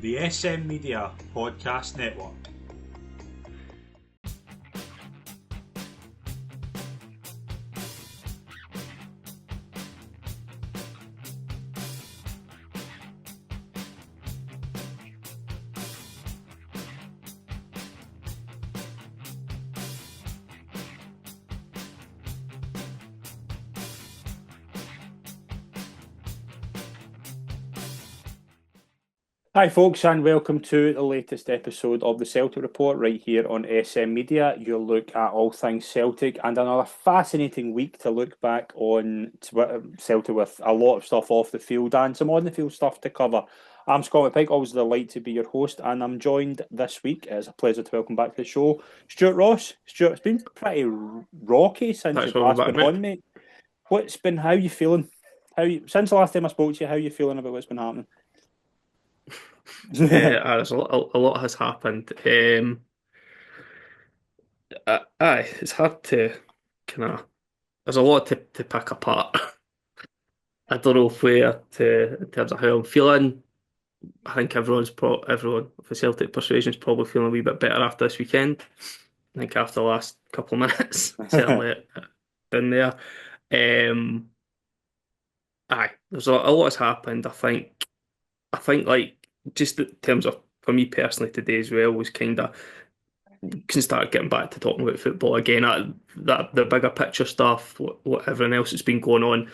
the SM Media Podcast Network. Hi folks, and welcome to the latest episode of the Celtic Report right here on SM Media. Your look at all things Celtic and another fascinating week to look back on Celtic with a lot of stuff off the field and some on the field stuff to cover. I'm Scott McPike, always a delight to be your host, and I'm joined this week. It's a pleasure to welcome back to the show Stuart Ross. Stuart, it's been pretty rocky since Thanks you've for last having me been back, on, mate. How you feeling? Since the last time I spoke to you, how you feeling about what's been happening? There's a lot has happened. It's hard to kind of. There's a lot to pick apart. I don't know where to in terms of how I'm feeling. I think everyone of the Celtic persuasion is probably feeling a wee bit better after this weekend. I think after the last couple of minutes, certainly been there. Um, there's a lot has happened. I think like just in terms of for me personally today as well was kind of can start getting back to talking about football again. That the bigger picture stuff, what everything else that's been going on,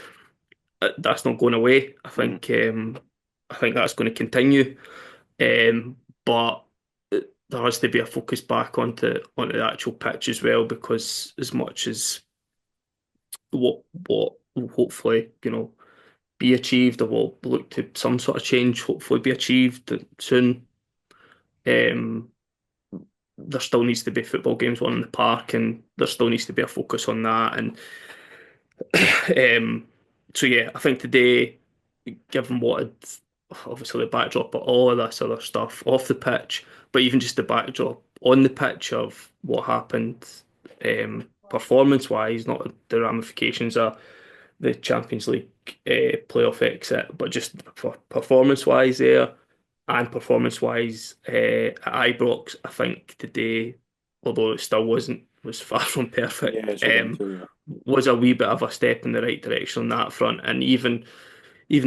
that's not going away. I think that's going to continue. But there has to be a focus back onto the actual pitch as well, because as much as what will hopefully be achieved, or will look to some sort of change hopefully be achieved soon. Um, there still needs to be football games on in the park, and there still needs to be a focus on that. And so yeah, I think today, given what obviously the backdrop of all of this other stuff off the pitch, but even just the backdrop on the pitch of what happened, performance wise, not the ramifications of the Champions League playoff exit, but just performance wise there, and performance wise at Ibrox, I think today, although it still was far from Yeah, perfect, it's all down to you. was a wee bit of a step in the right direction on that front. And even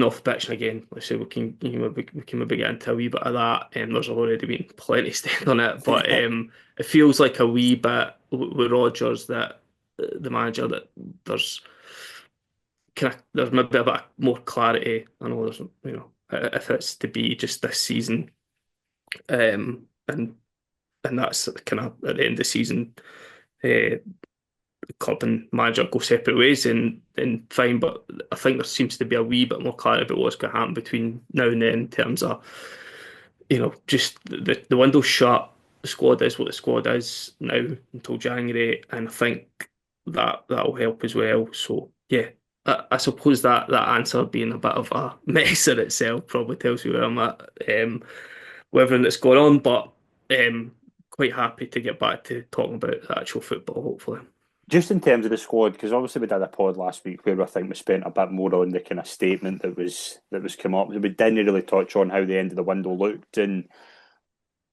off the pitch, and again, let's say we can maybe get into a wee bit of that. There's already been plenty said on it, but it feels like a wee bit with Rodgers, that the manager, that there's maybe a bit more clarity. I know there's if it's to be just this season, and that's kind of at the end of the season. The club and manager go separate ways, and fine. But I think there seems to be a wee bit more clarity about what's going to happen between now and then, in terms of just the window's shut. The squad is what the squad is now until January, and I think that'll help as well. So yeah, I suppose that answer being a bit of a mess in itself probably tells you where I'm at, with everything that's going on. But quite happy to get back to talking about the actual football, hopefully. Just in terms of the squad, because obviously we did a pod last week where I think we spent a bit more on the kind of statement that was come up. We didn't really touch on how the end of the window looked, and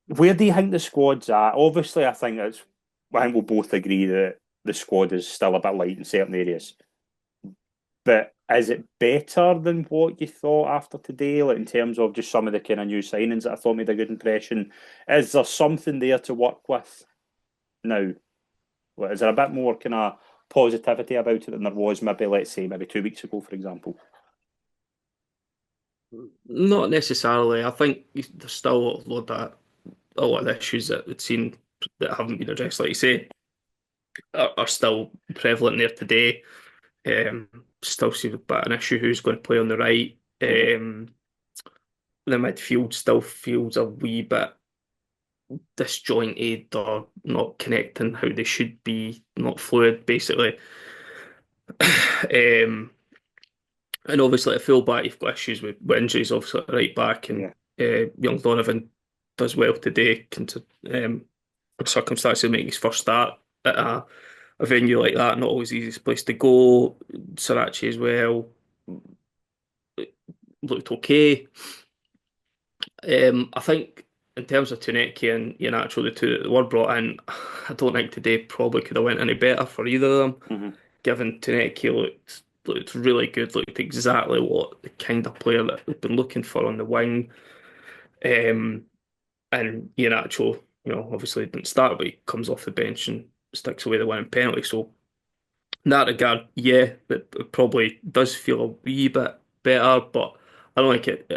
where do you think the squad's at? Obviously, I think we'll both agree that the squad is still a bit light in certain areas. But is it better than what you thought after today, like in terms of just some of the kind of new signings that I thought made a good impression? Is there something there to work with now? Like, is there a bit more kind of positivity about it than there was maybe, let's say, maybe 2 weeks ago, for example? Not necessarily. I think there's still a lot of issues that we've seen that haven't been addressed, like you say, are still prevalent there today. Still see a bit of an issue who's going to play on the right. The midfield still feels a wee bit disjointed, or not connecting how they should be, not fluid, basically. Um, and obviously at full-back, you've got issues with injuries, obviously at right back, and Yeah. young Donovan does well today, um, circumstances make his first start at a venue like that, not always the easiest place to go. Sriracha as well looked okay. I think in terms of Tuneki and Iheanacho, the two that were brought in, I don't think today probably could have went any better for either of them. Hmm. Given Tuneki looked really good, looked exactly what the kind of player that we've been looking for on the wing. Um, and Iheanacho, obviously didn't start, but he comes off the bench and sticks away the winning penalty. So in that regard, yeah, it probably does feel a wee bit better, but I don't think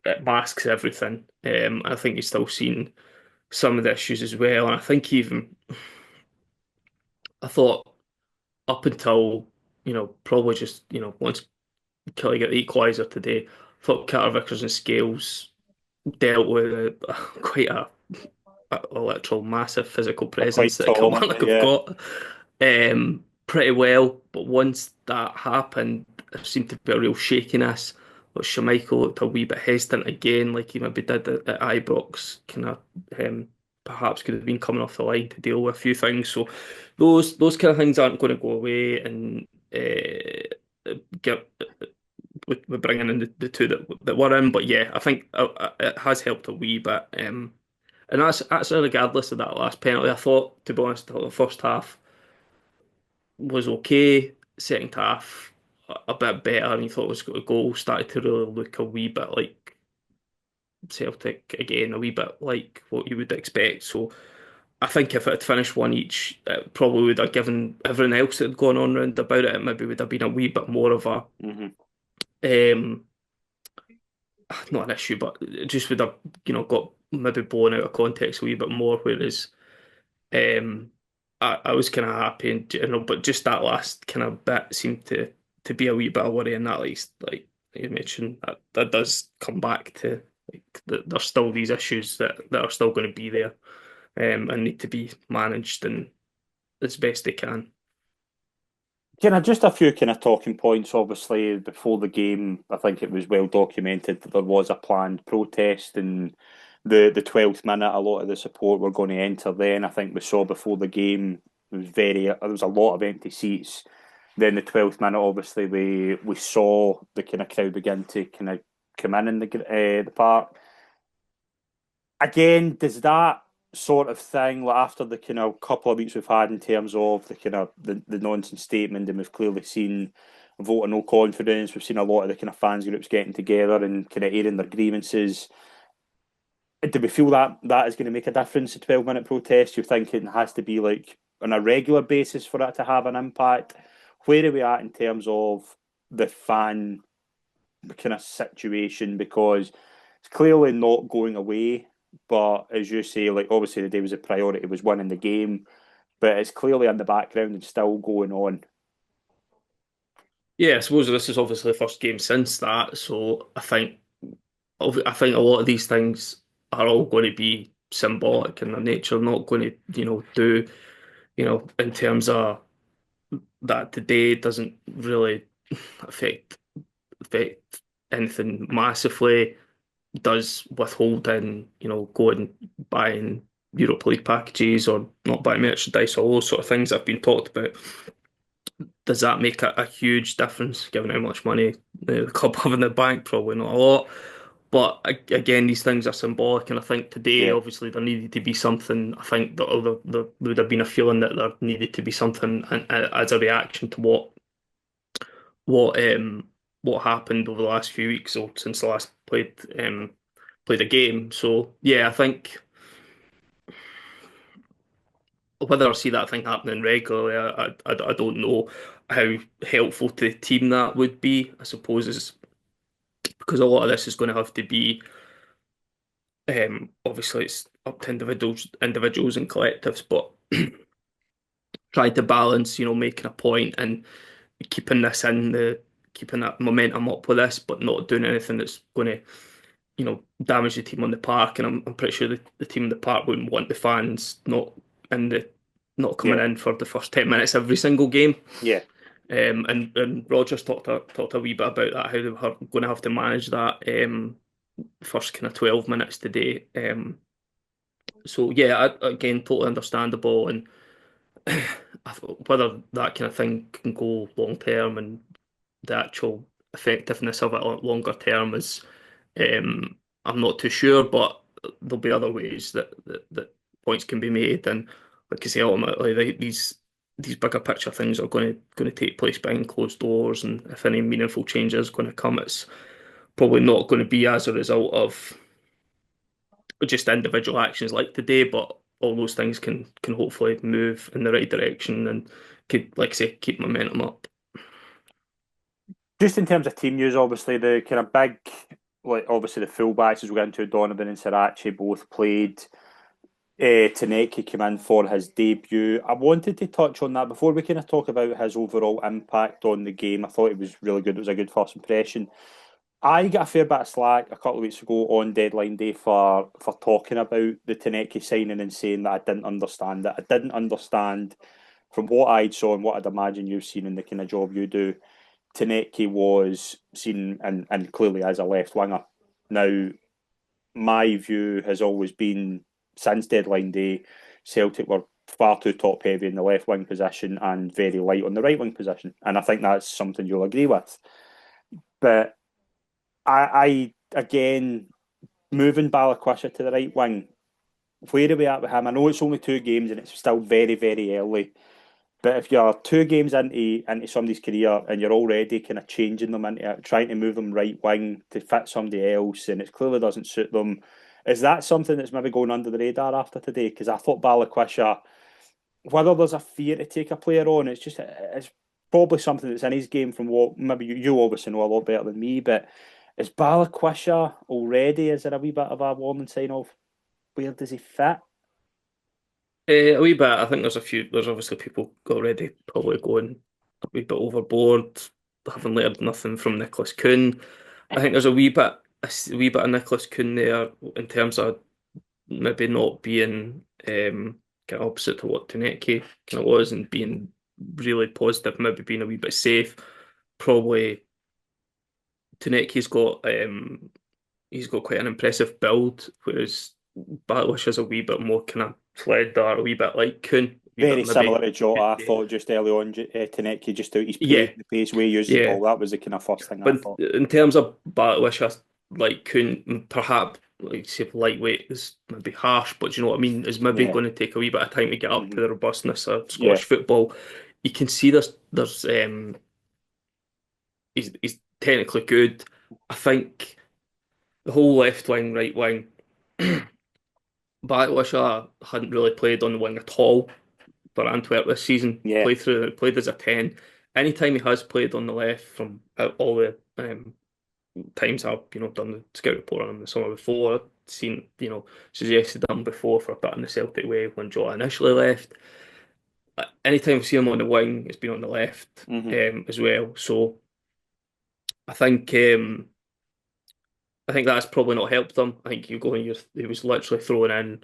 it masks everything. I think you're still seeing some of the issues as well. And I think even I thought up until probably just once Kelly got the equaliser today, I thought Carter Vickers and Scales dealt with quite a literal massive physical They're quite presence that tall, aren't Kilmarnock they? have Yeah. got pretty well. But once that happened, there seemed to be a real shakiness. But Schmeichel looked a wee bit hesitant again, like he maybe did at Ibrox, kind of perhaps could have been coming off the line to deal with a few things. So those kind of things aren't going to go away, and get with bringing in the two that were in. But yeah, I think it has helped a wee bit. And that's regardless of that last penalty. I thought, to be honest, the first half was okay. Second half a bit better, and you thought it was going to go. Started to really look a wee bit like Celtic again, a wee bit like what you would expect. So I think if it had finished one each, it probably would have given everything else that had gone on round about it. It maybe would have been a wee bit more of a Hmm. um, not an issue, but it just would have got maybe blown out of context a wee bit more. Whereas Um, I was kind of happy, and but just that last kind of bit seemed to be a wee bit of worry, and at least like you mentioned, that does come back to like there's still these issues that are still going to be there, and need to be managed and as best they can. Just a few kind of talking points. Obviously, before the game, I think it was well documented that there was a planned protest, and the 12th minute, a lot of the support were going to enter. Then I think we saw before the game there was a lot of empty seats. Then the 12th minute, obviously, we saw the kind of crowd begin to kind of come in the park. Again, does that sort of thing, like after the kind of couple of weeks we've had in terms of the kind of the nonsense statement, and we've clearly seen a vote of no confidence, we've seen a lot of the kind of fans groups getting together and kind of airing their grievances. Do we feel that that is going to make a difference? A 12-minute protest? You think it has to be like on a regular basis for it to have an impact? Where are we at in terms of the fan kind of situation? Because it's clearly not going away. But as you say, like obviously the day was a priority, was winning the game, but it's clearly in the background and still going on. Yeah, I suppose this is obviously the first game since that, so I think a lot of these things are all going to be symbolic in their nature, not going to do in terms of that today doesn't really affect affect anything massively. Does withholding, going buying Europa League packages or not buying merchandise, all those sort of things that have been talked about. Does that make a huge difference given how much money the club have in the bank? Probably not a lot. But again, these things are symbolic, and I think today, Yeah, obviously, there needed to be something. I think that there would have been a feeling that there needed to be something as a reaction to what what happened over the last few weeks or since the last played a game. So yeah, I think whether I see that thing happening regularly, I don't know how helpful to the team that would be. I suppose is because a lot of this is going to have to be obviously it's up to individuals and collectives, but trying to balance, making a point and keeping this in the keeping that momentum up with this, but not doing anything that's going to damage the team on the park. And I'm pretty sure the team on the park wouldn't want the fans in the not coming yeah, in for the first 10 minutes every single game. yeah. And Rodgers talked a wee bit about that, how they were going to have to manage that first kind of 12 minutes today. So yeah, again, totally understandable, and whether that kind of thing can go long term and the actual effectiveness of it on longer term is, um, I'm not too sure, but there'll be other ways that points can be made. And like I say, ultimately, these bigger picture things are going to take place behind closed doors, and if any meaningful change is going to come, it's probably not going to be as a result of just individual actions like today, but all those things can hopefully move in the right direction and could, like I say, keep momentum up. Just in terms of team news, obviously the kind of big, like obviously the fullbacks as we get into Donovan and Sirachi both played. Taneki came in for his debut. I wanted to touch on that before we kind of talk about his overall impact on the game. I thought it was really good. It was a good first impression. I got a fair bit of slack a couple of weeks ago on deadline day for talking about the Taneki signing and saying that I didn't understand it. I didn't understand from what I'd saw and what I'd imagine you've seen in the kind of job you do. Taneki was seen and clearly as a left winger. Now, my view has always been since deadline day, Celtic were far too top heavy in the left wing position and very light on the right wing position. And I think that's something you'll agree with. But I again, moving Balikwisha to the right wing, where are we at with him? I know it's only 2 games and it's still very, very early. But if you're 2 games into somebody's career and you're already kind of changing them into trying to move them right wing to fit somebody else, and it clearly doesn't suit them, is that something that's maybe going under the radar after today? Because I thought Balikwisha, whether there's a fear to take a player on, it's probably something that's in his game from what maybe you obviously know a lot better than me. But is Balikwisha already? Is there a wee bit of a warning sign of where does he fit? A wee bit. I think there's a few. There's obviously people already probably going a wee bit overboard. Haven't learned nothing from Nicholas Kuhn. I think there's a wee bit of Nicholas Kuhn there in terms of maybe not being kind of opposite to what Taneki kind of was and being really positive, maybe being a wee bit safe. Probably Taneki's got quite an impressive build, whereas Battlish is a wee bit more kind of slender, a wee bit like Kuhn, a wee Very bit similar maybe. to Jota, I thought just early on. Taneki just out his pace, Yeah, the pace way he uses the yeah. ball. That was the kind of first thing I But thought. in terms of Battlish, I like Kuhn, perhaps like say lightweight is maybe harsh, but do you know what I mean? Is maybe Yeah, going to take a wee bit of time to get up to hmm the robustness of yeah, Scottish football. You can see there's he's technically good. I think the whole left wing, right wing. Backlisher hadn't really played on the wing at all for Antwerp this season. yeah. Played as a 10. Anytime he has played on the left from all the times I've done the scout report on him the summer before, I've seen suggested him before for a bit in the Celtic way when Jota initially left. Anytime I've seen him on the wing, it's been on the left hmm as well. So I think um, I think that's probably not helped him. I think he was literally thrown in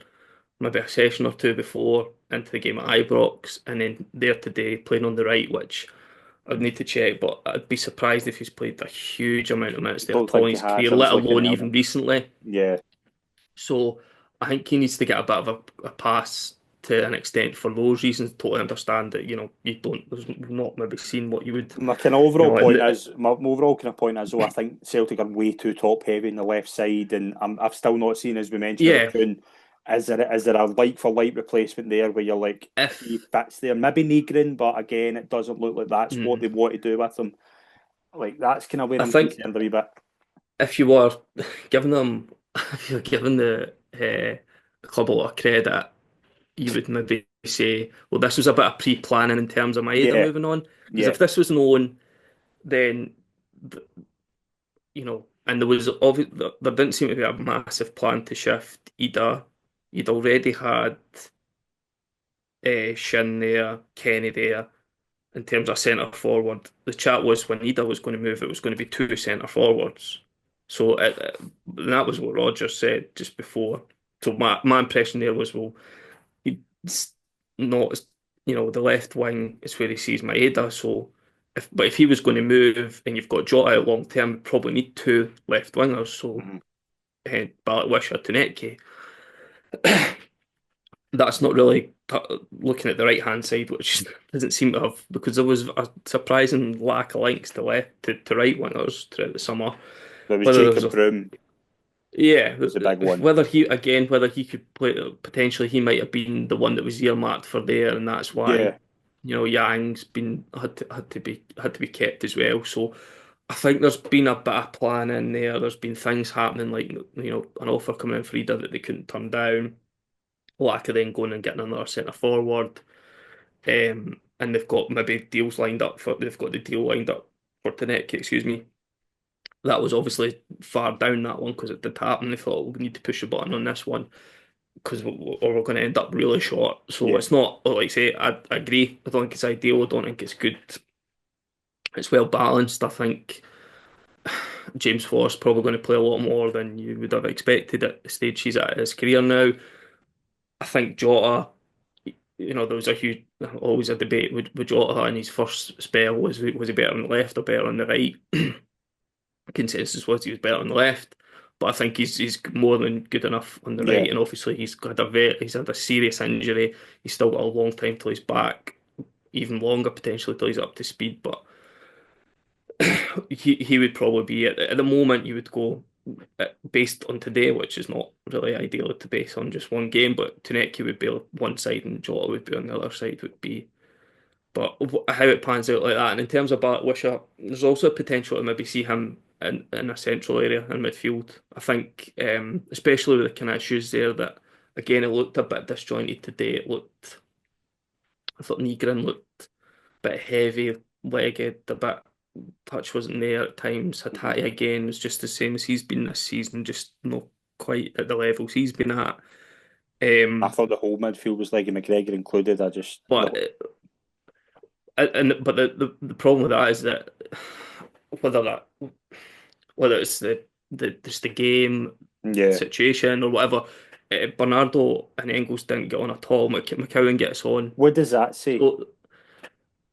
maybe a session or two before into the game at Ibrox, and then there today playing on the right, which I'd need to check, but I'd be surprised if he's played a huge amount of minutes there Don't at all think in he his has. career, I was let looking alone at even him. recently. Yeah, So I think he needs to get a bit of a pass to an extent for those reasons. Totally understand that you don't, there's not maybe seen what you would, my kind of overall and point is my overall kind of point is though I think Celtic are way too top heavy in the left side, and I've still not seen, as we mentioned about yeah, Kuhn. Is there a like for like replacement there where you're like he if fits there? Maybe Negrin, but again, it doesn't look like that's what mm, they want to do with him. Like that's kind of where I I'm think concerned a wee bit. if you were giving them, if you're giving the club a lot of credit, you would maybe say, well, this was a bit of pre-planning in terms of Maeda Yeah, moving on. Because yeah, if this was known, then and there didn't seem to be a massive plan to shift Ida. You'd already had Shin there, Kenny there in terms of centre forward. The chat was when Ida was going to move, it was going to be 2 centre forwards. So and that was what Rodgers said just before. So my impression there was, well, he's not, the left wing is where he sees Maeda. So, if he was going to move and you've got Jota out long term, you probably need 2 left wingers. So, mhm. Balikwisha to Netke. That's not really looking at the right hand side, which doesn't seem to have, because there was a surprising lack of links to left to right wingers throughout the summer. There was Whether there was Jacob Broom. Yeah, was the big one. whether he could play, potentially he might have been the one that was earmarked for there, and that's why, Yeah, Yang's been had to be kept as well. So I think there's been a bit of plan in there. There's been things happening like, an offer coming in for Ida that they couldn't turn down. Lack of then going and getting another centre forward. And they've got maybe deals lined up for they've got the deal lined up for Tanek, excuse me. That was obviously far down that one because it did happen. They thought we need to push the button on this one because or we're going to end up really short. So yeah, it's not like I say. I agree. I don't think it's ideal. I don't think it's good. It's well balanced. I think James Forrest's probably going to play a lot more than you would have expected at the stage he's at his career now. I think Jota, there was always a debate with Jota in his first spell. Was he better on the left or better on the right? Consensus was he was better on the left, but I think he's more than good enough on the yeah. right. And obviously he's had a serious injury. He's still got a long time till he's back, even longer potentially till he's up to speed. But he would probably be at the moment. You would go based on today, which is not really ideal to base on just one game. But Taneki would be on one side and Jota would be on the other side. Would be, but how it pans out like that. And in terms of Wisher, there's also potential to maybe see him in a central area in midfield. I think, especially with the kind of issues there that again it looked a bit disjointed today. I thought Nygren looked a bit heavy legged, a bit touch wasn't there at times. Hatati again was just the same as he's been this season, just not quite at the levels he's been at. I Um, thought the whole midfield was like McGregor included. I just but the problem with that is that whether that whether it's the just the game yeah. situation or whatever, Bernardo and Engels didn't get on at all. McCowan gets on. What does that say? So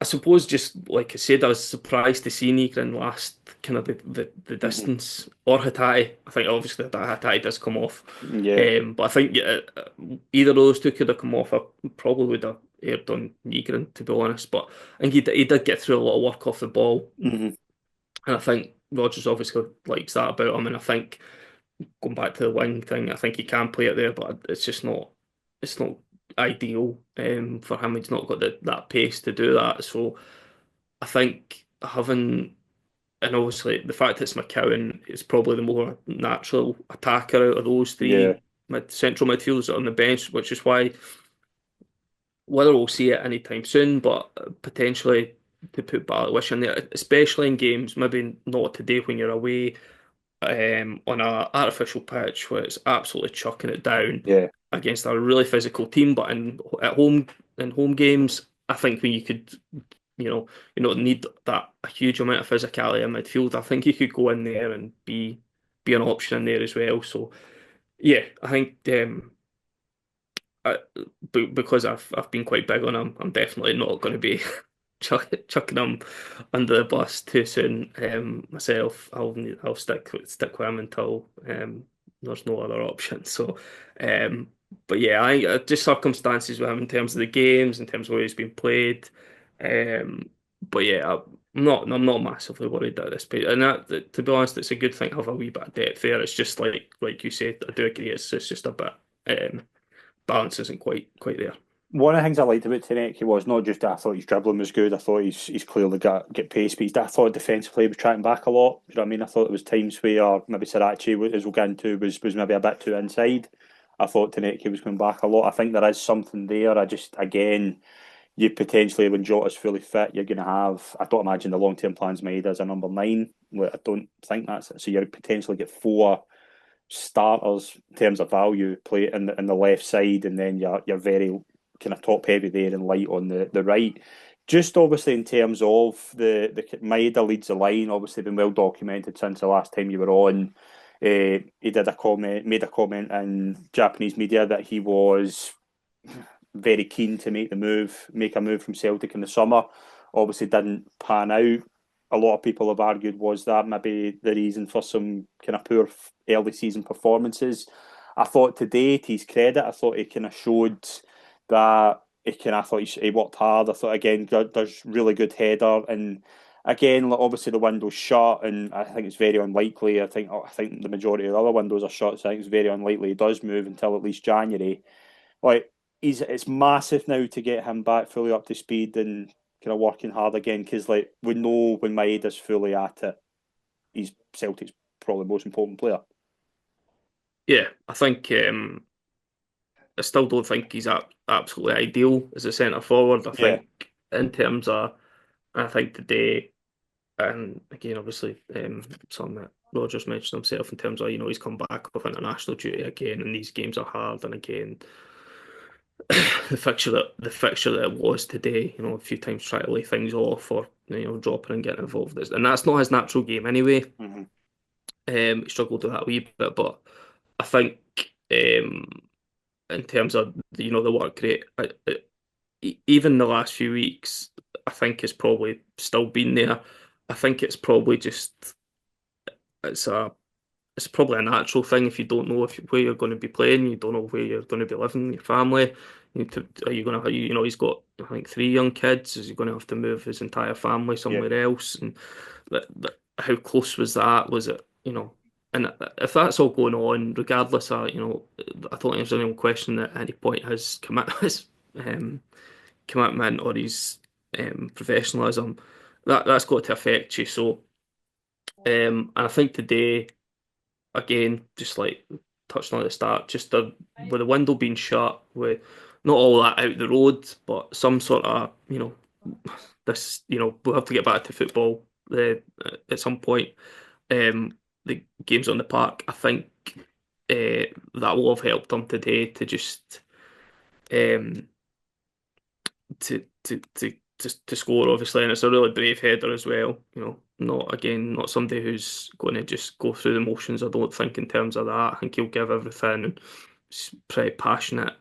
I suppose just like I said, I was surprised to see Nigrin last kind of the Mhm. distance or Hatai. I think obviously that Hatai does come off. Yeah, But I think either of those two could have come off. I probably would have erred on Nigrin to be honest. But I think he did get through a lot of work off the ball. hmm And I think Rodgers obviously likes that about him. And I think going back to the wing thing, I think he can play it there, but it's not ideal for him. He's not got that pace to do that. So I think and obviously the fact it's McCowan is probably the more natural attacker out of those yeah. three central midfielders on the bench, which is why whether we'll see it anytime soon, but potentially to put Bartlett in there, especially in games, maybe not today when you're away on an artificial pitch where it's absolutely chucking it down Yeah, against a really physical team. But in home games, I think when you don't need that a huge amount of physicality in midfield. I think you could go in there and be an option in there as well. So yeah, I think because I've been quite big on him, I'm definitely not going to be chucking him under the bus too soon. Myself, I'll stick with him until there's no other option. So, um, but yeah, I think just circumstances with him in terms of the games, in terms of where he's been played. Um, but yeah, I'm not massively worried at this point. And to be honest, it's a good thing to have a wee bit of depth there. It's just like you said, I do agree. It's just a bit balance isn't quite there. one of the things I liked about Taneki was not just that I thought his dribbling was good. I thought he's clearly get pace, but I thought defensively he was tracking back a lot. You know what I mean? I thought there was times where maybe Sarachi, as we'll get into, was maybe a bit too inside. I thought Taneki was going back a lot. I think there is something there. I just again, you potentially when Jota's fully fit, you're going to have. I don't imagine the long term plans made as a number 9. I don't think that's it. So you potentially get 4 starters in terms of value play in the left side, and then you're very kind of top heavy there and light on the right. Just obviously in terms of the Maeda leads the line, obviously been well documented since the last time you were on. He made a comment in Japanese media that he was very keen to make a move from Celtic in the summer. Obviously didn't pan out. A lot of people have argued was that maybe the reason for some kind of poor early season performances. I thought today, to his credit, I thought he kind of showed that I thought he worked hard. I thought again does really good header, and again, like, obviously the window's shut, and I think it's very unlikely. I think the majority of the other windows are shut, so I think it's very unlikely he does move until at least January. Like it's massive now to get him back fully up to speed and kind of working hard again because like we know when Maeda's fully at it, he's Celtic's probably most important player. Yeah, I think I still don't think he's absolutely ideal as a centre forward. I Yeah, think in terms of, I think today, and again, obviously, something that Rodgers mentioned himself in terms of, he's come back off international duty again, and these games are hard. And again, the fixture that it was today, a few times try to lay things off or dropping and getting involved, and that's not his natural game anyway. hmm He struggled with that a wee bit, but I think in terms of the work rate, even the last few weeks, I think it's probably still been there. I think it's probably just it's a it's probably a natural thing if you don't know where you're going to be playing, you don't know where you're going to be living, your family. Are you going to, he's got, I think, three young kids. Is he going to have to move his entire family yeah. somewhere else? And how close was that? Was it, and if that's all going on, regardless of, I don't think there's any question that at any point his commitment or his professionalism, that's got to affect you. So, and I think today, again, just like touched on at the start, with the window being shut, with not all that out the road, but some sort of, we'll have to get back to football at some point. The games on the park, I think that will have helped them today to just um, to score, obviously, and it's a really brave header as well. Not somebody who's going to just go through the motions. I don't think in terms of that. I think he'll give everything, and it's pretty passionate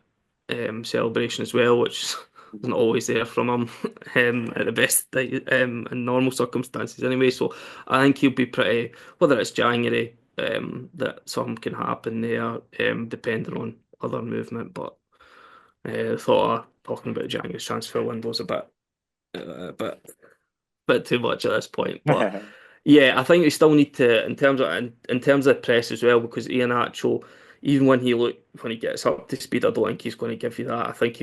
celebration as well, which isn't always there from him at the best in normal circumstances anyway. So I think he'll be pretty, whether it's January, that something can happen there, depending on other movement, but. Thought talking about January's transfer window was a bit too much at this point. But yeah, I think we still need to in terms of the press as well, because Iheanacho, even when he gets up to speed, I don't think he's going to give you that. I think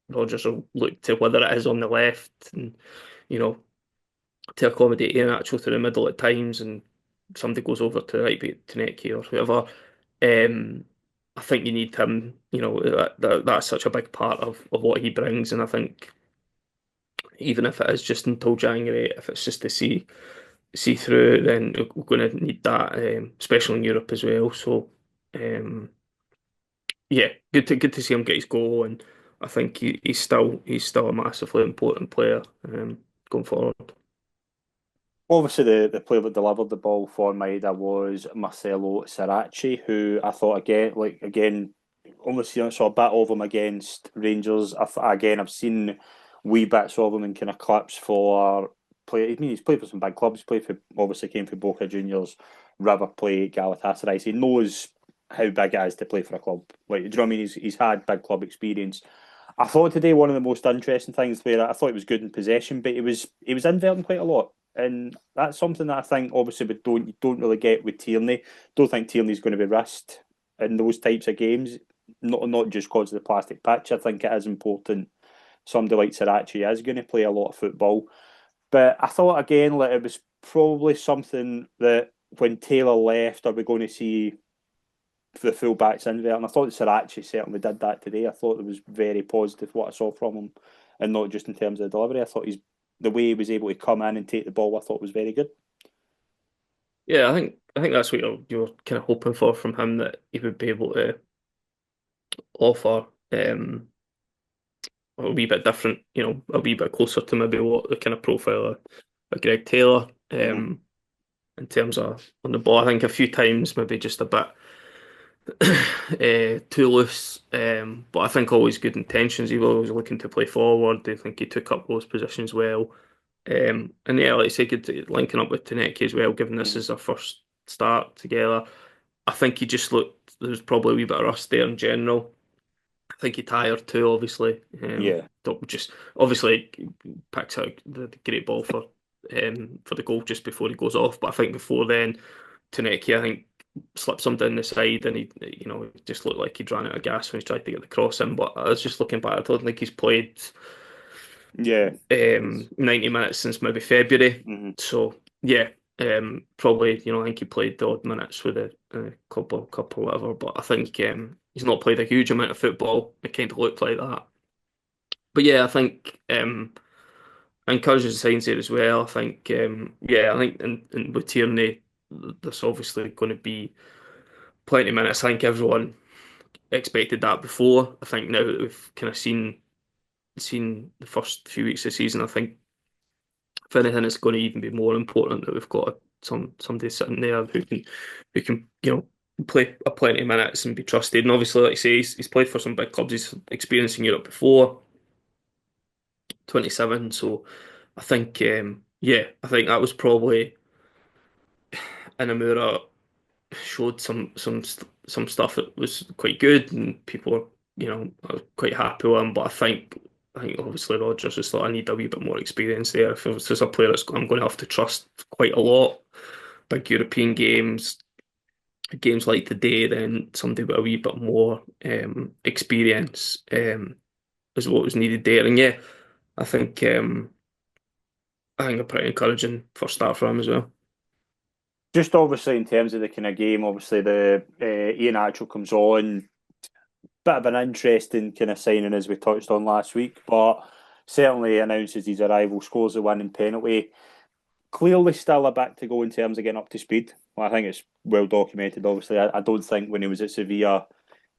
Rodgers will look to whether it is on the left and you know to accommodate Iheanacho to the middle at times, and somebody goes over to the right, be it Taneki or whoever. Um, I think you need him. That's such a big part of what he brings, and I think even if it is just until January, if it's just to see through, then we're going to need that, especially in Europe as well. So, um, yeah, good to see him get his goal, and I think he's still a massively important player going forward. Obviously, the player that delivered the ball for Maeda was Marcelo Sarachi, who I thought again, almost saw a bit of him against Rangers. I've seen wee bits of him in kind of clips for play. I mean, he's played for some big clubs. He's played for obviously came for Boca Juniors, River Plate, Galatasaray. So he knows how big it is to play for a club. Like, do you know what I mean? He's had big club experience. I thought today one of the most interesting things where I thought he was good in possession, but he was inverting quite a lot. And that's something that I think obviously we don't really get with Tierney. Don't think Tierney's going to be risked in those types of games. Not just because of the plastic pitch. I think it is important. Somebody like Sirachi is going to play a lot of football. But I thought again, like it was probably something that when Taylor left, are we going to see the full backs in there? And I thought Sirachi certainly did that today. I thought it was very positive what I saw from him, and not just in terms of the delivery. I thought the way he was able to come in and take the ball, I thought was very good. Yeah, I think that's what you're kind of hoping for from him, that he would be able to offer a wee bit different, a wee bit closer to maybe what the kind of profile of Greg Taylor Mm-hmm. in terms of on the ball. I think a few times maybe just a bit too loose, but I think always good intentions. He was always looking to play forward. I think he took up those positions well. And yeah, like I say, linking up with Taneki as well, given this Mm-hmm. is our first start together. I think he just looked, there was probably a wee bit of rust there in general. I think he tired too, obviously. Yeah. Just obviously picks out the great ball for for the goal just before he goes off. But I think before then, Taneki, I think, slips him down the side, and he just looked like he'd ran out of gas when he tried to get the cross in. But I was just looking back, I don't think he's played Yeah. 90 minutes since maybe February. Hmm. So yeah, probably, I think he played the odd minutes with a couple whatever, but I think he's not played a huge amount of football. It kind of looked like that. But yeah, I encourage the signs there as well. I think yeah, I think in with Tierney, there's obviously going to be plenty of minutes. I think everyone expected that before. I think now that we've kind of seen the first few weeks of the season, I think if anything, it's going to even be more important that we've got somebody sitting there who can play a plenty of minutes and be trusted. And obviously, like I say, he's played for some big clubs. He's experienced in Europe before, 27. So I think yeah, I think that was probably Inamura showed some stuff that was quite good, and people were are quite happy with him. But I think obviously Rodgers just thought I need a wee bit more experience there. If it's just a player I'm going to have to trust quite a lot, big European games like today, then somebody with a wee bit more experience is what was needed there. And yeah, I think um, I think a pretty encouraging first start for him as well. Just obviously in terms of the kind of game, obviously the Ian Atchell comes on. Bit of an interesting kind of signing as we touched on last week, but certainly announces his arrival, scores the winning penalty. Clearly still a bit to go in terms of getting up to speed. Well, I think it's well documented, obviously. I don't think when he was at Sevilla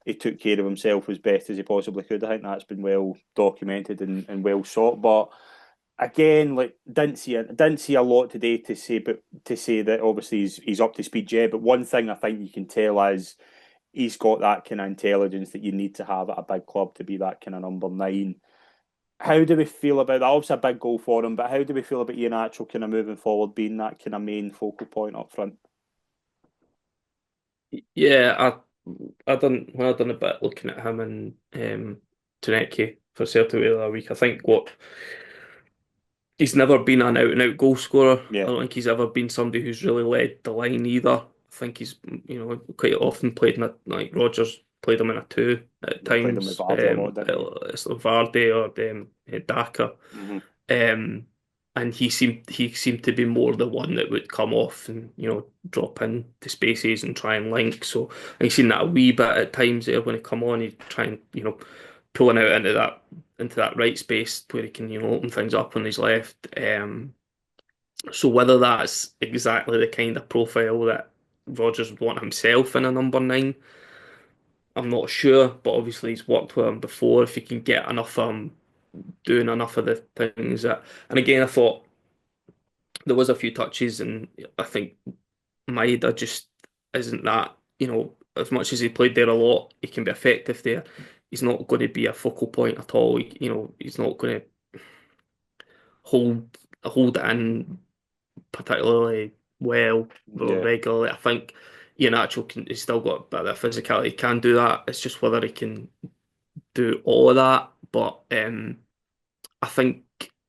he took care of himself as best as he possibly could. I think that's been well documented and well sought. But again, like didn't see a lot today to say that obviously he's up to speed yet. But one thing I think you can tell is he's got that kind of intelligence that you need to have at a big club to be that kind of number 9. How do we feel about that? Obviously, a big goal for him, but how do we feel about Ian Atchell kind of moving forward, being that kind of main focal point up front? Yeah, I done a bit looking at him and Taneki for Celtic the other week. I think what he's never been an out and out goal scorer. I Yeah, don't think he's ever been somebody who's really led the line either. I think he's quite often played in a, like Rodgers played him in a two at yeah, played him with times. Vardy a lot, didn't he? It's Vardy or Daka. Hmm. Um, and he seemed to be more the one that would come off and drop in to spaces and try and link. So I've seen that a wee bit at times there when he come on, he'd try and pulling out into that right space where he can open things up on his left. So whether that's exactly the kind of profile that Rodgers would want himself in a number 9, I'm not sure. But obviously he's worked with him before. If he can get enough of him doing enough of the things that, and again, I thought there was a few touches, and I think Maeda just isn't that. As much as he played there a lot, he can be effective there. He's not going to be a focal point at all. He's not going to hold it in particularly well or Yeah, regularly. I think Ian Achol he's still got a bit of physicality. He can do that. It's just whether he can do all of that. But I think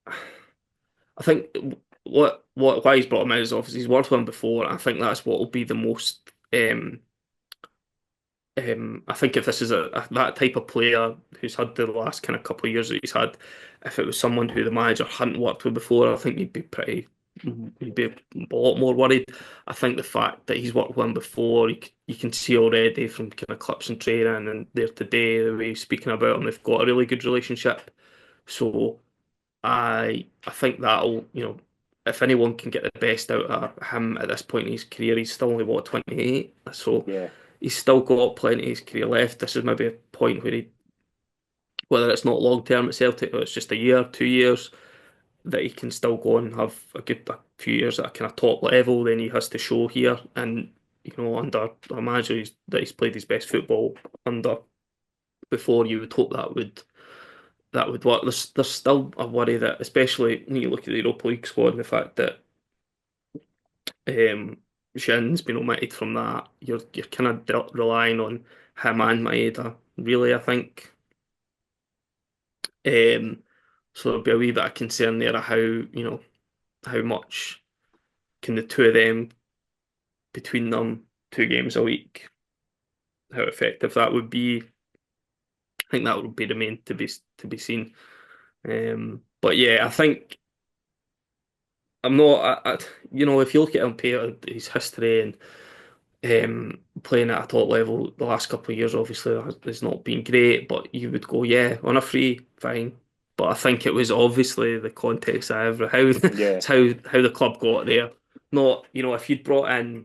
I think what why he's brought him out is obviously he's worked with him before. I think that's what will be the most. I think if this is that type of player who's had the last kind of couple of years that he's had, if it was someone who the manager hadn't worked with before, I think he'd be a lot more worried. I think the fact that he's worked with him before, you can see already from kind of clips and training and there today, the way he's speaking about him, they've got a really good relationship. So I think that'll, if anyone can get the best out of him at this point in his career, he's still only 28, so yeah, he's still got plenty of his career left. This is maybe a point where whether it's not long term at Celtic or it's just a year, 2 years, that he can still go and have a few years at a kind of top level. Then he has to show here, and under a manager that he's played his best football under before, you would hope that would work. There's still a worry that, especially when you look at the Europa League squad and the fact that Shin's been omitted from that, you're kind of relying on him and Maeda, really, I think. Um, so there'll be a wee bit of concern there of how how much can the two of them between them 2 games a week, how effective that would be. I think that would be the main to be seen. But yeah, I think I'm not. If you look at him, Peter, his history and playing at a top level the last couple of years, obviously has not been great. But you would go, yeah, on a free, fine. But I think it was obviously the context of how Yeah, it's how the club got there. Not, if you'd brought in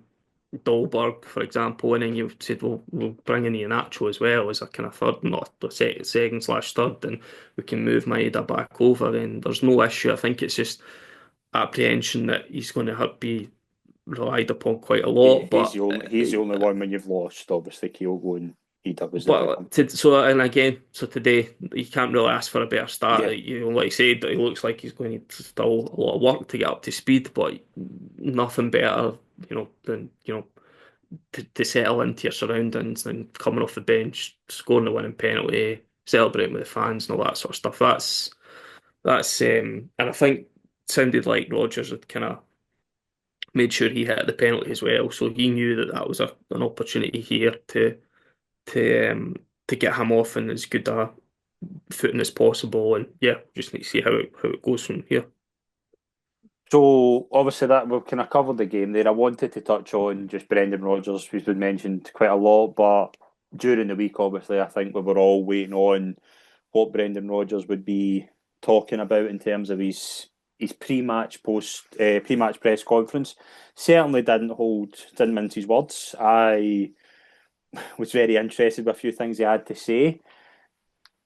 Dolberg, for example, and then you said, well, we'll bring in Iheanacho as well as a kind of third, not the second slash third, and we can move Maeda back over, then there's no issue. I think it's just apprehension that he's going to be relied upon quite a lot. he's the only one when you've lost. Obviously, Kyogo and Ida was the big one. So today you can't really ask for a better start. Yeah, Like I said, he looks like he's going to need still a lot of work to get up to speed, but nothing better, than to settle into your surroundings and coming off the bench, scoring the winning penalty, celebrating with the fans and all that sort of stuff. And I think it sounded like Rodgers had kind of made sure he hit the penalty as well, so he knew that that was an opportunity here to get him off in as good a footing as possible. And yeah, just need to see how it goes from here. so obviously that we've kind of covered the game there. I wanted to touch on just Brendan Rodgers, who's been mentioned quite a lot, but during the week, obviously, I think we were all waiting on what Brendan Rodgers would be talking about in terms of his pre-match press conference. Certainly didn't mince his words. I was very interested with a few things he had to say.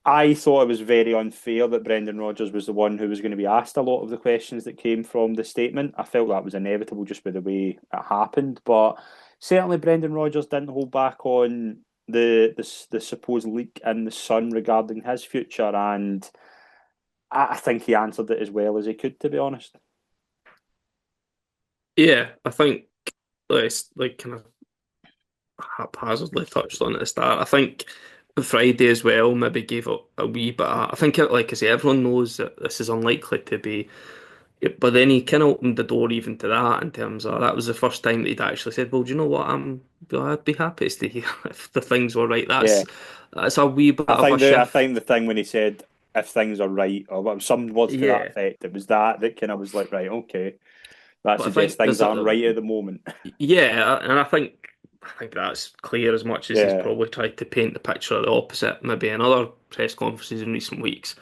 I thought it was very unfair that Brendan Rodgers was the one who was going to be asked a lot of the questions that came from the statement. I felt that was inevitable just by the way it happened. But certainly Brendan Rodgers didn't hold back on the supposed leak in the Sun regarding his future, and I think he answered it as well as he could, to be honest. Yeah, I think it's like kind of haphazardly touched on at the start. I think Friday as well maybe gave it a wee bit. I think, like I say, everyone knows that this is unlikely to be. But then he kind of opened the door even to that in terms of that was the first time that he'd actually said, "Well, do you know what? I'd be happy to stay here if the things were right." Yeah, That's a wee bit I of a think I shift. think the thing when he said if things are right or some words to that Yeah, effect, it was that kind of was like right, okay, that but I suggests think things aren't right at the moment. yeah, and I think that's clear as much as he's Yeah, probably tried to paint the picture of the opposite, maybe in other press conferences in recent weeks.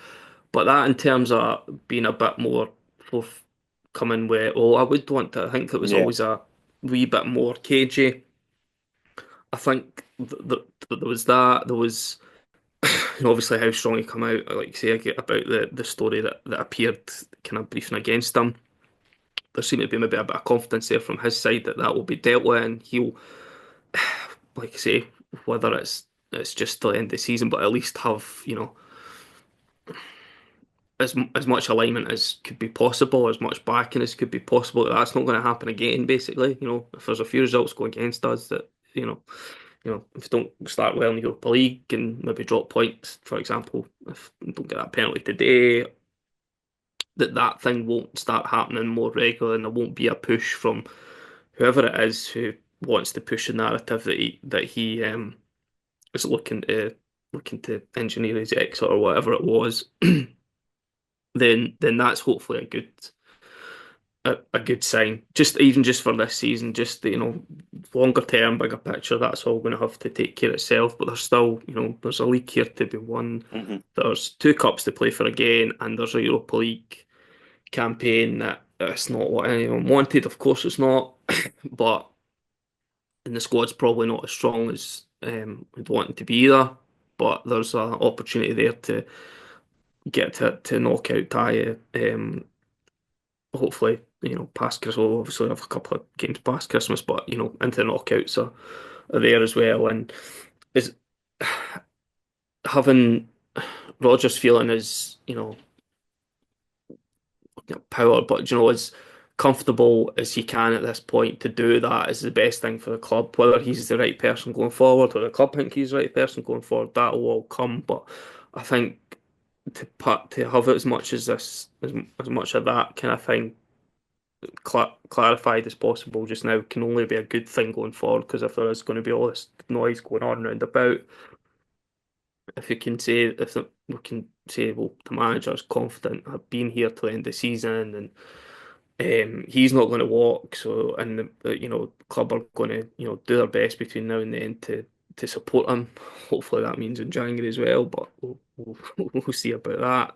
But that in terms of being a bit more forthcoming with, oh, I would want to. I think it was yeah, always a wee bit more cagey. I think there was that. There was obviously how strong he come out, like you say, about the story that appeared kind of briefing against him. There seemed to be maybe a bit of confidence there from his side that that will be dealt with, and he'll, like I say, whether it's just till the end of the season, but at least have as much alignment as could be possible, as much backing as could be possible. That's not going to happen again. Basically, if there's a few results go against us that if we don't start well in the Europa League and maybe drop points, for example, if we don't get that penalty today, that thing won't start happening more regularly, and there won't be a push from whoever it is who wants to push the narrative that he is looking to engineer his exit or whatever it was. Then that's hopefully a good sign. Just for this season, just longer term, bigger picture, that's all going to have to take care of itself. But there's still, there's a league here to be won. hmm There's two cups to play for again, and there's a Europa League campaign that it's not what anyone wanted. Of course, it's not, but and the squad's probably not as strong as we'd want it to be either. But there's an opportunity there to get to knockout tie. Hopefully, past Christmas. We'll obviously have a couple of games past Christmas, but into the knockouts are there as well. And is having Rodgers feeling as power, but as comfortable as he can at this point to do that is the best thing for the club. Whether he's the right person going forward, or the club think he's the right person going forward, that will all come. But I think to have as much as this, as much of that kind of thing clarified as possible just now can only be a good thing going forward, because if there is going to be all this noise going on round about, if we can say, well, the manager's confident of being here to the end of the season, and he's not going to walk, so, and the club are going to do their best between now and then to support him. Hopefully that means in January as well, but we'll see about that.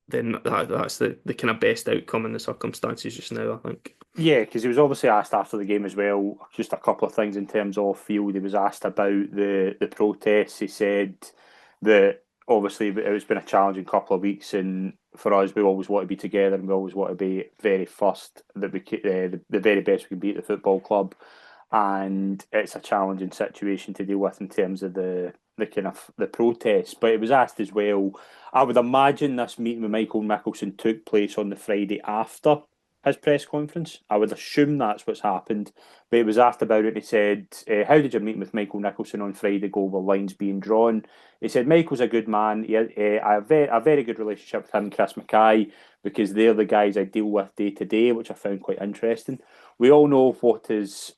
Then that's the kind of best outcome in the circumstances just now, I think. Yeah, because he was obviously asked after the game as well, just a couple of things in terms of field. He was asked about the protests. He said that obviously it's been a challenging couple of weeks, and for us, we always want to be together and we always want to be very first, that the very best we can be at the football club. And it's a challenging situation to deal with in terms of the kind of the protests. But it was asked as well. I would imagine this meeting with Michael Nicholson took place on the Friday after his press conference. I would assume that's what's happened. But he was asked about it and he said, how did your meeting with Michael Nicholson on Friday go with lines being drawn? He said, Michael's a good man. I have a very good relationship with him and Chris Mackay, because they're the guys I deal with day to day, which I found quite interesting. We all know what it is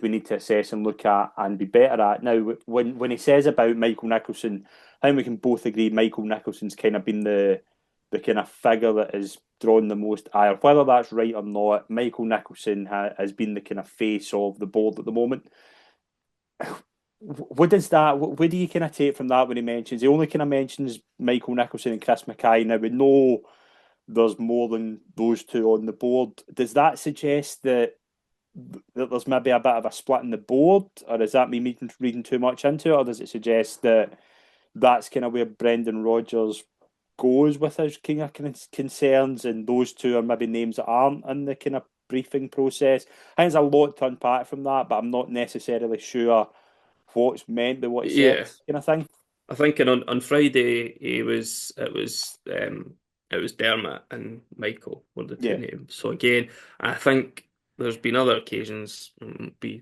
we need to assess and look at and be better at. Now, when he says about Michael Nicholson, I think we can both agree Michael Nicholson's kind of been the kind of figure that has drawn the most ire. Whether that's right or not, Michael Nicholson has been the kind of face of the board at the moment. What does that? What do you kind of take from that when he mentions? He only kind of mentions Michael Nicholson and Chris Mackay. Now we know there's more than those two on the board. Does that suggest that there's maybe a bit of a split in the board, or is that me reading too much into it, or does it suggest that that's kind of where Brendan Rodgers goes with his kind of concerns, and those two are maybe names that aren't in the kind of briefing process? I think there's a lot to unpack from that, but I'm not necessarily sure what's meant by what he Yeah, says, kind of thing. I think on Friday it was Dermot and Michael were the two Yeah, names. So again, I think there's been other occasions, be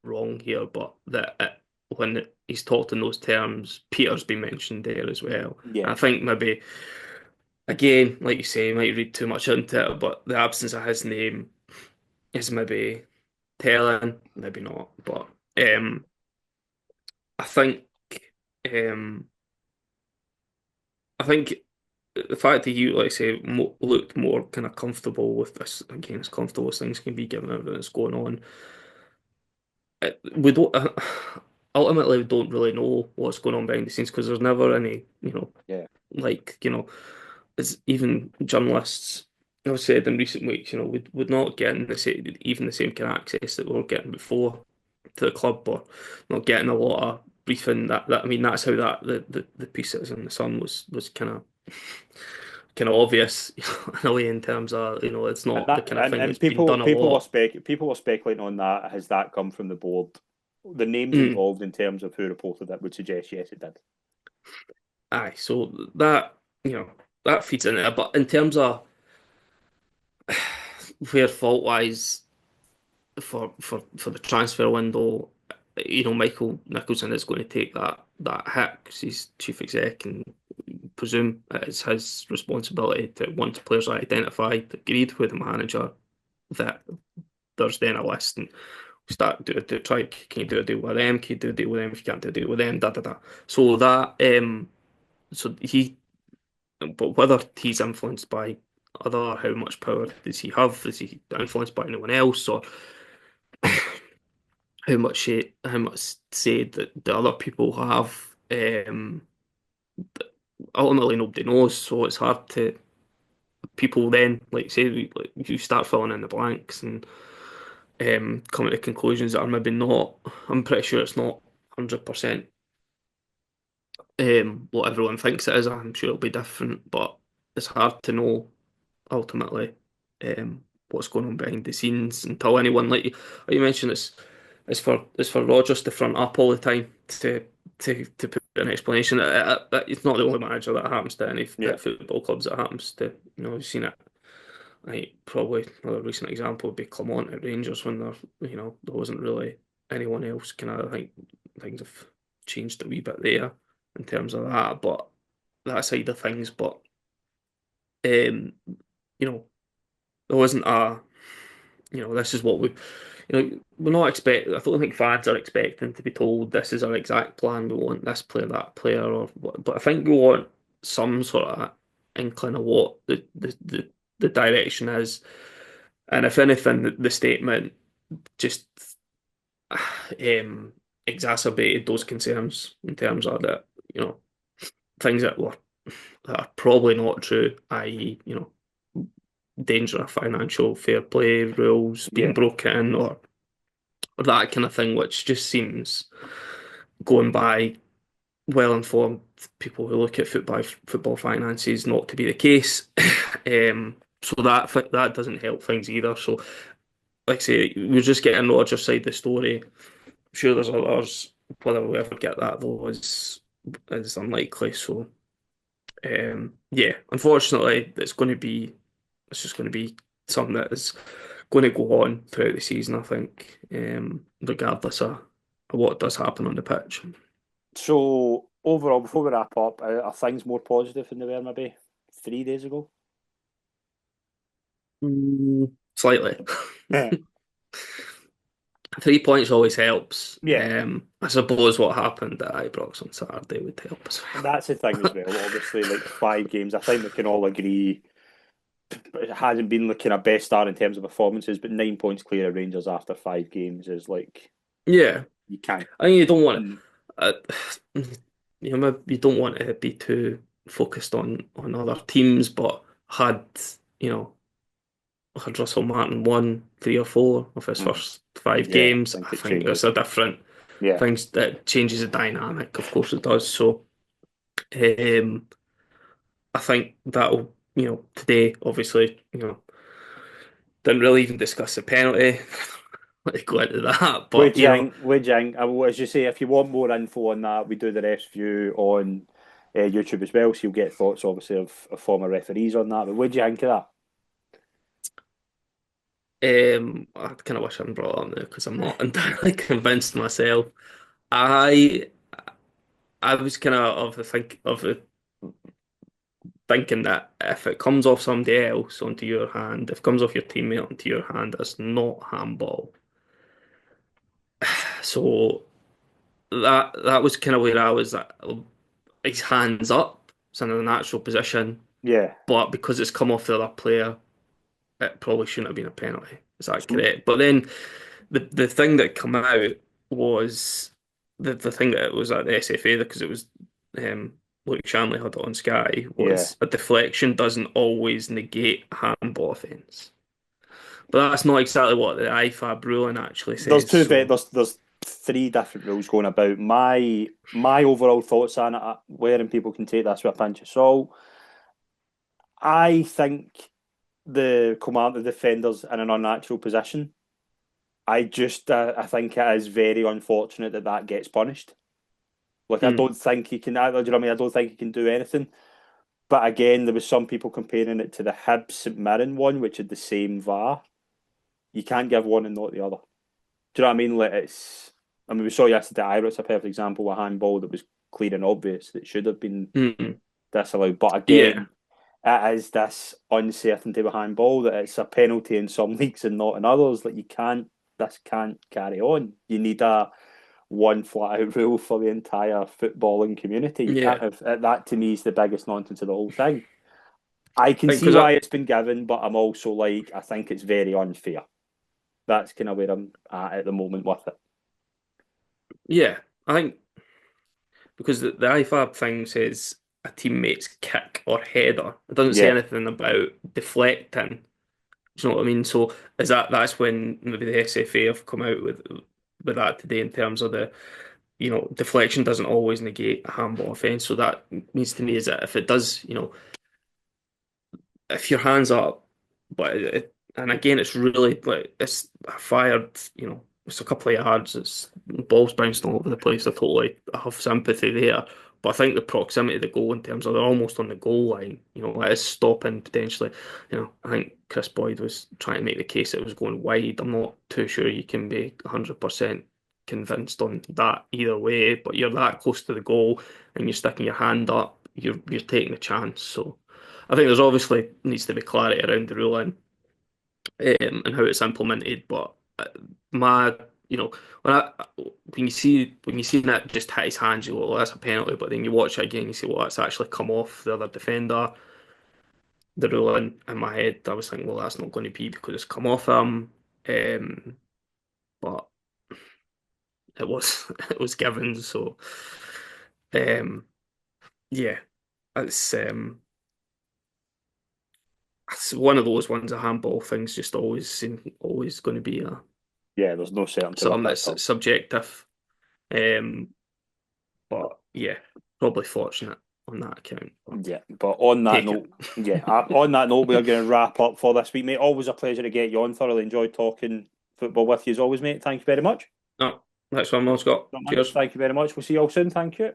wrong here, but that when he's talked in those terms, Peter's been mentioned there as well. yeah. I think maybe, again, like you say, you might read too much into it, but the absence of his name is maybe telling, maybe not. But I think um, I think the fact that you, like I say, looked more kind of comfortable with this, again, as comfortable as things can be given everything that's going on. We don't ultimately we don't really know what's going on behind the scenes, because there's never any, Yeah. like, as even journalists have said in recent weeks, we're not getting even the same kind of access that we were getting before to the club, or not getting a lot of briefing. That I mean, that's how the piece that was in the Sun was kind of obvious, in a way, in terms of, it's And not the that kind of thing and that's been done a lot. people were speculating on that. Has that come from the board? The names Mm, involved in terms of who reported it would suggest yes, it did. aye, so that that feeds in it. But in terms of where fault lies for the transfer window, Michael Nicholson is going to take that hit because he's chief exec, and presume it's his responsibility to, once players are identified, agreed with the manager, that there's then a list, and start try, can you do a deal with them? Can you do a deal with them? If you can't do a deal with them, da da da. So that so he, but whether he's influenced by other, how much power does he have? Is he influenced by anyone else, or how much say that the other people have? Ultimately, nobody knows. So it's hard to, people then, like say, like you start filling in the blanks and coming to conclusions that are maybe not. I'm pretty sure it's not 100% what everyone thinks it is. I'm sure it'll be different, but it's hard to know ultimately what's going on behind the scenes until anyone, like you mentioned, it's for Rodgers to front up all the time to put an explanation. It's not the only manager that happens to any Yeah, football clubs that happens to. You've seen it. Like, probably another recent example would be Kilmarnock at Rangers, when there wasn't really anyone else. Kind of, I think things have changed a wee bit there in terms of that, but that side of things. But um, you know, there wasn't this is what we're not I don't think fans are expecting to be told this is our exact plan. We want this player, that player, or what. But I think we want some sort of inkling of what the direction is. And if anything, the statement just exacerbated those concerns in terms of that, things that are probably not true, i.e., danger of financial fair play rules being Yeah, broken or that kind of thing, which just seems going by well-informed people who look at football finances not to be the case. So that doesn't help things either. So, like I say, we're just getting Rodgers' side of the story. I'm sure there's others. Whether we ever get that though is unlikely. So, yeah, unfortunately, it's just going to be something that is going to go on throughout the season, I think, regardless of what does happen on the pitch. so overall, before we wrap up, are things more positive than they were maybe 3 days ago? Slightly. Yeah. 3 points always helps. Yeah, I suppose what happened at Ibrox on Saturday would help as well. that's the thing as well. Obviously, like 5 games, I think we can all agree it hasn't been the kind of best start in terms of performances, but 9 points clear of Rangers after 5 games is like Yeah, you can't. I think you don't want Mm, it. You don't want to be too focused on other teams, but had you know had Russell Martin won 3 or 4 of his mm, first five yeah, I games, think I it think there's a changes. different Yeah, things that changes the dynamic. Of course, it does. So, um, I think that'll today, obviously, didn't really even discuss the penalty. Let go into that, but Wei Jing. As you say, if you want more info on that, we do the rest view on YouTube as well, so you'll get thoughts, obviously, of former referees on that. But what do you think of I kind of wish I hadn't brought it up now because I'm not entirely convinced myself. I I was kind of the thinking that if it comes off somebody else onto your hand, if it comes off your teammate onto your hand, it's not handball. So that was kind of where I was at. His hands up, it's in a natural position, that? but because it's come off the other player, it probably shouldn't have been a penalty. Is that Yeah, correct? But then the thing that came out was the thing that was at the SFA because it was Luke Shanley had it on Sky yeah. was a deflection doesn't always negate a handball offence. But that's not exactly what the IFAB ruling actually There's says. So there's three different rules going about. My overall thoughts on it, wherein people can take this with a pinch of salt. I think the Kilmarnock defenders in an unnatural position. I think it is very unfortunate that that gets punished. Like I mm, don't think he can. Do you know what I mean? I don't think he can do anything. But again, there was some people comparing it to the Hibs St Mirren one, which had the same VAR. You can't give one and not the other. Do you know what I mean? Like it's. I mean, we saw yesterday at Ira, it's a perfect example of a handball that was clear and obvious that should have been mm, disallowed. But yeah, again, it is this uncertainty with handball that it's a penalty in some leagues and not in others. Like this can't carry on. You need a one flat out rule for the entire footballing community. You can't yeah. have that. To me is the biggest nonsense of the whole thing. I can I think see because why it's been given, but I'm also like I think it's very unfair. That's kind of where I'm at the moment with it. yeah, I think because the IFAB thing says a teammate's kick or header. It doesn't say Yeah, anything about deflecting. Do you know what I mean? So is that's when maybe the SFA have come out with that today in terms of the deflection doesn't always negate a handball offence. So that means to me is that if it does, if your hands up, but and again, it's really like it's fired, it's a couple of yards, it's balls bouncing all over the place. I have sympathy there, but I think the proximity of the goal in terms of they're almost on the goal line, it is stopping potentially. I think Chris Boyd was trying to make the case that it was going wide. I'm not too sure you can be 100% convinced on that either way, but you're that close to the goal and you're sticking your hand up, you're taking a chance. So. I think there's obviously needs to be clarity around the ruling. and how it's implemented. But my, you know, when I when you see that just hit his hands, you go, well, that's a penalty. But then you watch it again, you see, well, that's actually come off the other defender. The ruling in my head, I was thinking, well, that's not going to be because it's come off him. But it was it was given. So um, yeah, it's it's one of those ones. A handball thing's just always going to be Yeah, there's no certainty something with that's that. subjective. Um, but yeah, probably fortunate on that account. But Yeah, but on that take it. note, on that note, we are going to wrap up for this week, mate. Always a pleasure to get you on. Thoroughly enjoyed talking football with you as always, mate. Thank you very much. No, that's one more, Scott. No, man. Cheers. Thank you very much. We'll see you all soon. Thank you.